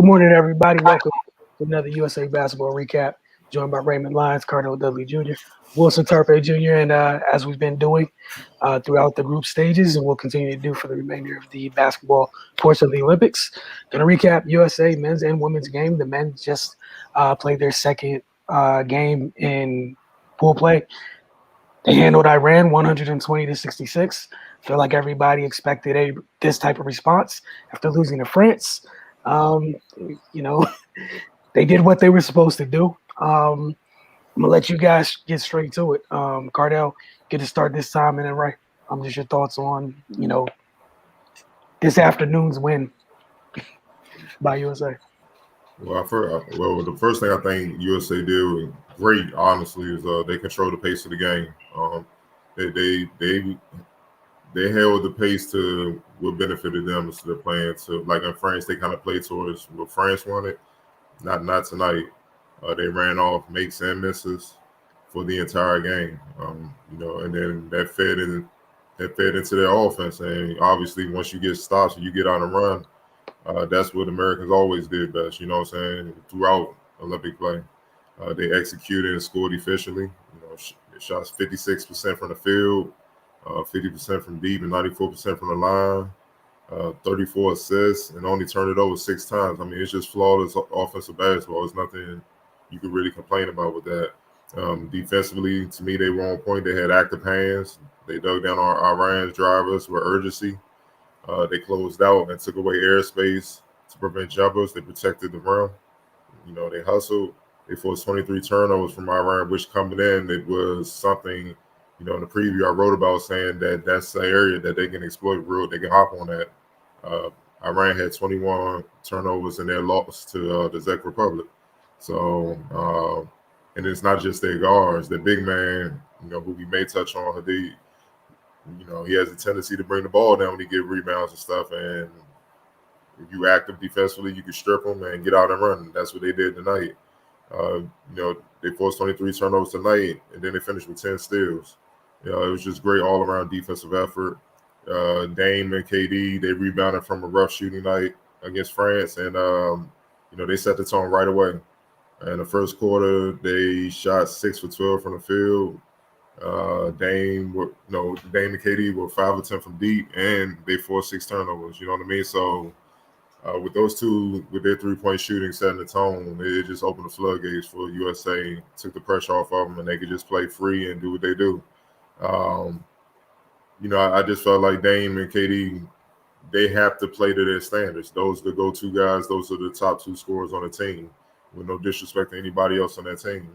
morning, everybody. Welcome to another USA Basketball Recap. Joined by Raymond Lyons, Cardinal Dudley Jr., Wilson Tarpe Jr., and as we've been doing throughout the group stages, and we'll continue to do for the remainder of the basketball portion of the Olympics. Going to recap USA men's and women's game. The men just played their second game in pool play. They handled Iran 120-66. Feel like everybody expected this type of response after losing to France. You know, they did what they were supposed to do. I'm gonna let you guys get straight to it. Cardell, get to start this time, and then Ray, just your thoughts on this afternoon's win by USA. Well, the first thing I think USA did great, honestly, is they controlled the pace of the game. They held the pace to what benefited them instead of playing to, like in France, they kind of played towards what France wanted. Not tonight. They ran off makes and misses for the entire game. And then that fed into their offense. And obviously, once you get stops and you get on a run, that's what Americans always did best. You know what I'm saying? Throughout Olympic play, they executed and scored efficiently. They shot 56% from the field, 50% from deep, and 94% from the line. 34 assists, and only turned it over 6 times. I mean, it's just flawless offensive basketball. There's nothing you could really complain about with that. Defensively, to me, they were on point. They had active hands. They dug down on Iran's drivers with urgency. They closed out and took away airspace to prevent jumpers. They protected the rim. They hustled. They forced 23 turnovers from Iran, which coming in, it was something, in the preview I wrote about saying that that's the area that they can exploit they can hop on that. Iran had 21 turnovers in their loss to the Czech Republic. So, and it's not just their guards. The big man, who we may touch on, Hadid, he has a tendency to bring the ball down when he get rebounds and stuff. And if you active defensively, you can strip him and get out and run. That's what they did tonight. They forced 23 turnovers tonight, and then they finished with 10 steals. It was just great all-around defensive effort. Dame and KD, they rebounded from a rough shooting night against France, and they set the tone right away. In the first quarter, they shot 6 for 12 from the field. Dame and KD were 5 of 10 from deep, and they forced 6 turnovers. You know what I mean? So with those two, with their 3-point shooting setting the tone, it just opened the floodgates for USA, took the pressure off of them, and they could just play free and do what they do. I just felt like Dame and KD, they have to play to their standards. Those are the go-to guys. Those are the top 2 scorers on the team, with no disrespect to anybody else on that team.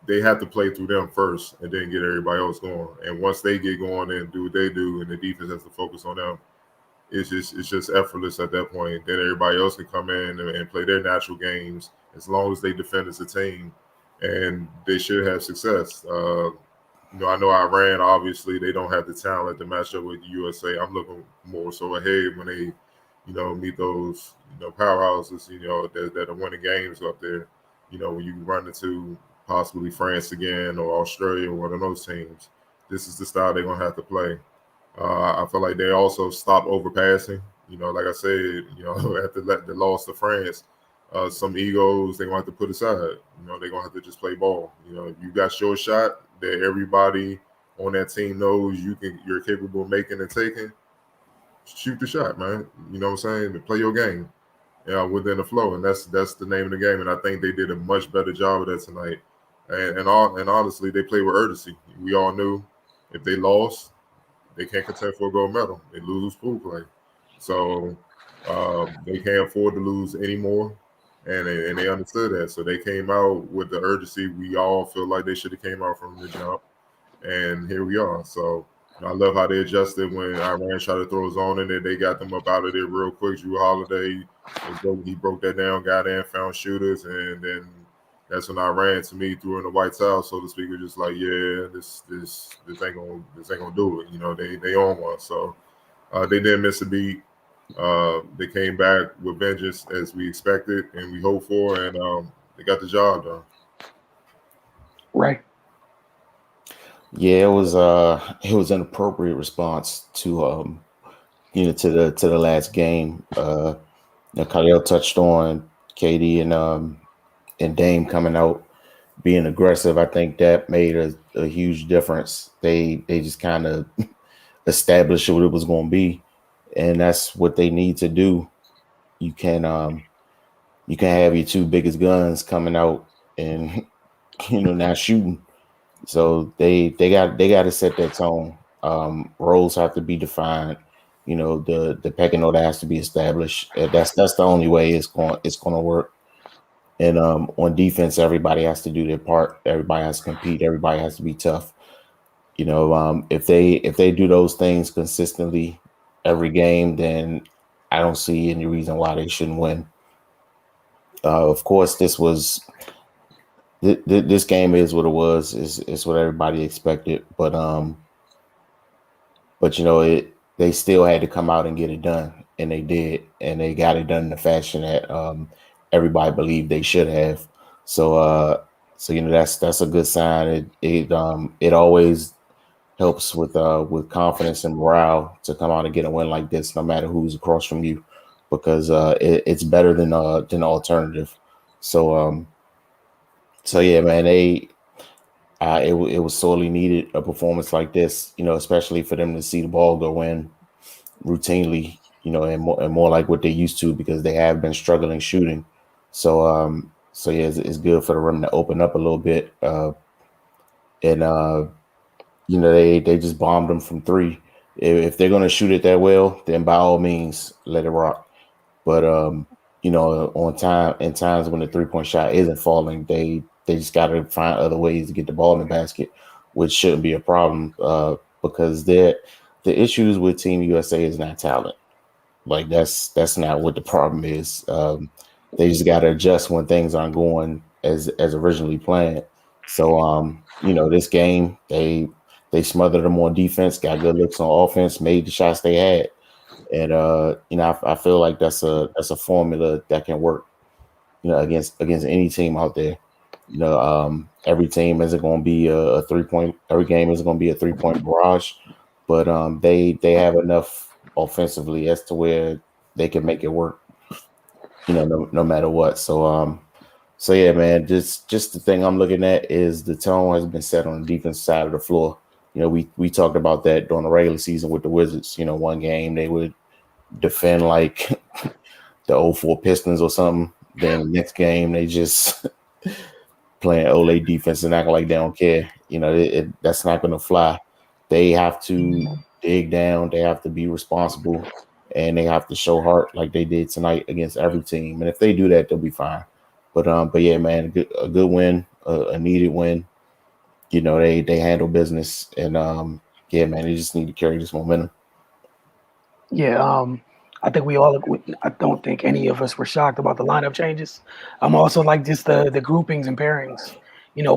They have to play through them first and then get everybody else going. And once they get going and do what they do, and the defense has to focus on them, it's just effortless at that point. Then everybody else can come in and play their natural games as long as they defend as a team, and they should have success. I know Iran, obviously, they don't have the talent to match up with the USA. I'm looking more so ahead when they, meet those, powerhouses, that are winning games up there. When you run into possibly France again or Australia or one of those teams, this is the style they're going to have to play. I feel like they also stopped overpassing. Like I said, after the loss to France, some egos they're going to have to put aside. They're going to have to just play ball. If you got your shot that everybody on that team knows you're capable of making and taking, shoot the shot, man. You know what I'm saying? To play your game within the flow, and that's the name of the game. And I think they did a much better job of that tonight. And honestly, they played with urgency. We all knew if they lost, they can't contend for a gold medal. They lose pool play. So they can't afford to lose anymore. And they understood that. So they came out with the urgency we all feel like they should have came out from the jump. And here we are. So I love how they adjusted when Iran tried to throw a zone in there. They got them up out of there real quick. Jrue Holiday, he broke that down, got in, found shooters, and then that's when Iran, to me, threw in the white towel, so to speak. We're just like, yeah, this ain't gonna do it. They own one. So they didn't miss a beat. They came back with vengeance as we expected and we hoped for, and they got the job done. Right. Yeah, it was an appropriate response to to the last game. Khalil touched on KD and Dame coming out being aggressive. I think that made a huge difference. They just kind of established what it was going to be, and that's what they need to do. You can have your two biggest guns coming out and not shooting. So they got to set that tone. Roles have to be defined. The pecking order has to be established. That's the only way it's going to work. And on defense, everybody has to do their part. Everybody has to compete. Everybody has to be tough. If they do those things consistently every game, then I don't see any reason why they shouldn't win. Of course, this game is what it was. It's what everybody expected, but they still had to come out and get it done, and they did, and they got it done in the fashion that everybody believed they should have. So that's a good sign. It always helps with confidence and morale to come out and get a win like this, no matter who's across from you, because it's better than the alternative. So yeah, man, it was sorely needed, a performance like this, especially for them to see the ball go in routinely, and more like what they used to, because they have been struggling shooting. So yeah, it's good for the rim to open up a little bit, and they just bombed them from three. If they're going to shoot it that well, then by all means let it rock. But on time, in times when the 3-point shot isn't falling, they just got to find other ways to get the ball in the basket, which shouldn't be a problem, because the issues with Team USA is not talent. Like that's not what the problem is. They just got to adjust when things aren't going as originally planned. So this game they smothered them on defense, got good looks on offense, made the shots they had, and I feel like that's a formula that can work, against any team out there. Every team isn't going to be a 3-point. Every game isn't going to be a 3-point barrage, but they have enough offensively as to where they can make it work. No matter what. So yeah, man. Just the thing I'm looking at is the tone has been set on the defense side of the floor. We talked about that during the regular season with the Wizards. One game they would defend like the 04 Pistons or something. Then the next game they just playing Olay defense and acting like they don't care. That's not going to fly. They have to dig down. They have to be responsible, and they have to show heart like they did tonight against every team. And if they do that, they'll be fine. But yeah, man, a good win, a needed win. They handle business, and yeah, man, they just need to carry this momentum. Yeah, I think I don't think any of us were shocked about the lineup changes. I'm also like just the groupings and pairings.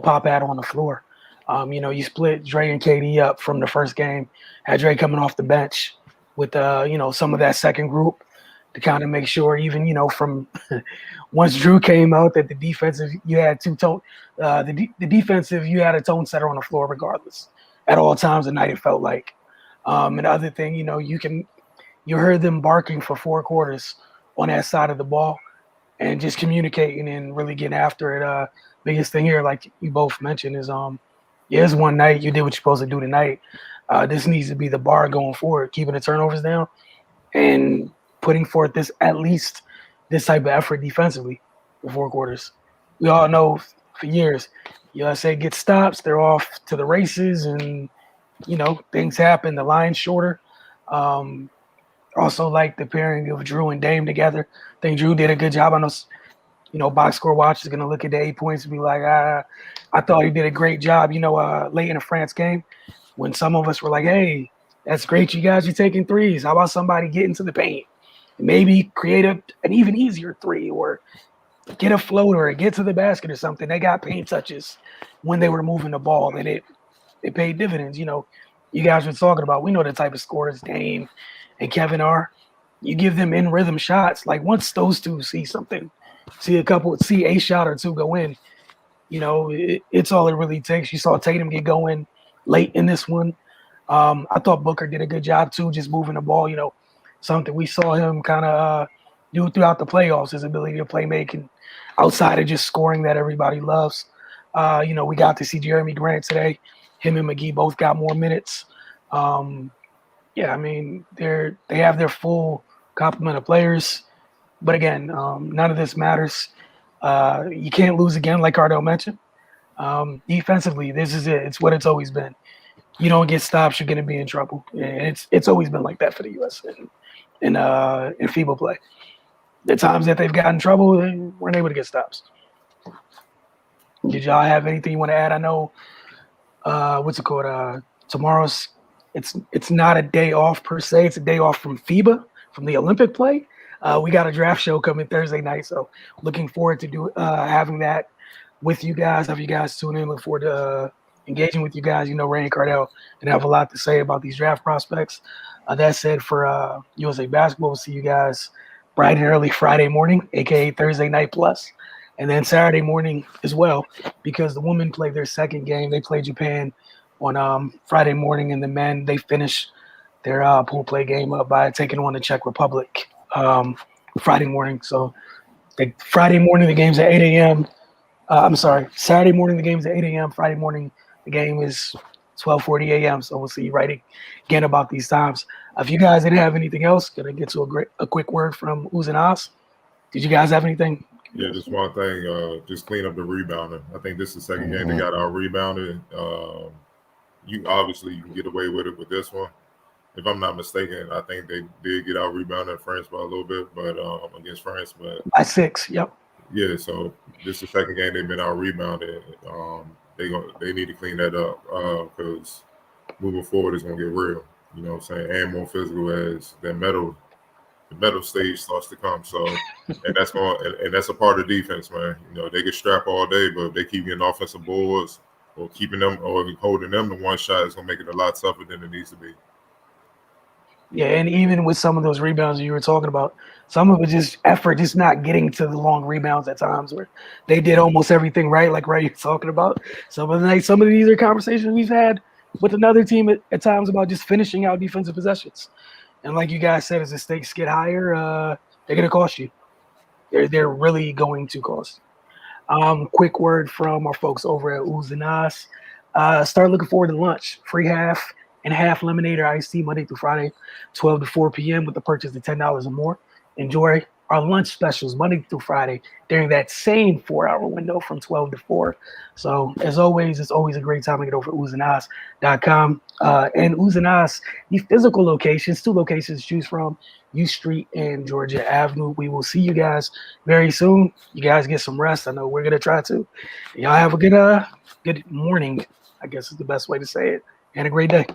Pop out on the floor. You split Dre and KD up from the first game. Had Dre coming off the bench with some of that second group to kind of make sure, even from once Drew came out, that the defensive you had the defensive you had a tone setter on the floor regardless at all times of the night. It felt like, and the other thing, you heard them barking for 4 quarters on that side of the ball, and just communicating and really getting after it. Biggest thing here, like you both mentioned, is it's one night, you did what you're supposed to do tonight. This needs to be the bar going forward, keeping the turnovers down and putting forth at least this type of effort defensively for 4 quarters. We all know for years, USA gets stops, they're off to the races, and things happen. The line's shorter. Also, like the pairing of Drew and Dame together. I think Drew did a good job. I know, box score watch is gonna look at the 8 points and be like, I thought he did a great job. Late in the France game, when some of us were like, hey, that's great, you guys are taking threes. How about somebody get into the paint? Maybe create an even easier three, or get a floater or get to the basket or something. They got paint touches when they were moving the ball, and it paid dividends. You guys were talking about, we know the type of scorers Dame and Kevin are. You give them in rhythm shots. Like once those two see something, see a shot or two go in, it's all it really takes. You saw Tatum get going late in this one. I thought Booker did a good job too, just moving the ball. something we saw him kind of do throughout the playoffs, his ability to play making outside of just scoring that everybody loves. We got to see Jeremy Grant today. Him and McGee both got more minutes. Yeah, I mean, they have their full complement of players. But again, none of this matters. You can't lose again, like Cardell mentioned. Defensively, this is it. It's what it's always been. You don't get stops, you're going to be in trouble. And it's always been like that for the U.S. in FIBA play. The times that they've gotten in trouble, they weren't able to get stops. Did y'all have anything you want to add? I know, what's it called? Tomorrow's it's not a day off per se. It's a day off from FIBA, from the Olympic play. We got a draft show coming Thursday night, so looking forward to having that with you guys. Have you guys tune in? Look forward to engaging with you guys. Ray and Cardell and have a lot to say about these draft prospects. That said, for USA Basketball, we'll see you guys bright and early Friday morning, aka Thursday Night Plus, and then Saturday morning as well, because the women played their second game. They played Japan on Friday morning, and the men, they finished their pool play game up by taking on the Czech Republic Friday morning. So Friday morning, the game's at 8 a.m. Saturday morning, the game's at 8 a.m. Friday morning, the game is 12:40 a.m. So we'll see you right again about these times. If you guys didn't have anything else, gonna get to a quick word from Uz and Oz. Did you guys have anything? Yeah, just one thing. Just clean up the rebounding. I think this is the second game they got out rebounded. You can get away with it with this one. If I'm not mistaken, I think they did get out rebounded France by a little bit, but against France, but by 6. Yep. Yeah, so this is the second game they've been out rebounded. They need to clean that up because moving forward it's gonna get real. You know what I'm saying? And more physical as the medal stage starts to come. So and that's a part of defense, man. They can strap all day, but if they keep getting offensive boards or keeping them or holding them to one shot, it's gonna make it a lot tougher than it needs to be. Yeah, and even with some of those rebounds you were talking about, some of it just effort, just not getting to the long rebounds at times where they did almost everything right, like you're talking about. Some of these are conversations we've had with another team at times about just finishing out defensive possessions. And like you guys said, as the stakes get higher, they're going to cost you. They're really going to cost. Quick word from our folks over at Uz and Nas. Start looking forward to lunch. Free half and half lemonade or iced tea Monday through Friday, 12 to 4 p.m. with the purchase of $10 or more. Enjoy our lunch specials Monday through Friday during that same 4-hour window from 12 to 4. So as always, it's always a great time to get over at uzandaz.com. And Uz and Nas, the physical locations, 2 locations to choose from, U Street and Georgia Avenue. We will see you guys very soon. You guys get some rest. I know we're going to try to. Y'all have a good morning, I guess is the best way to say it, and a great day.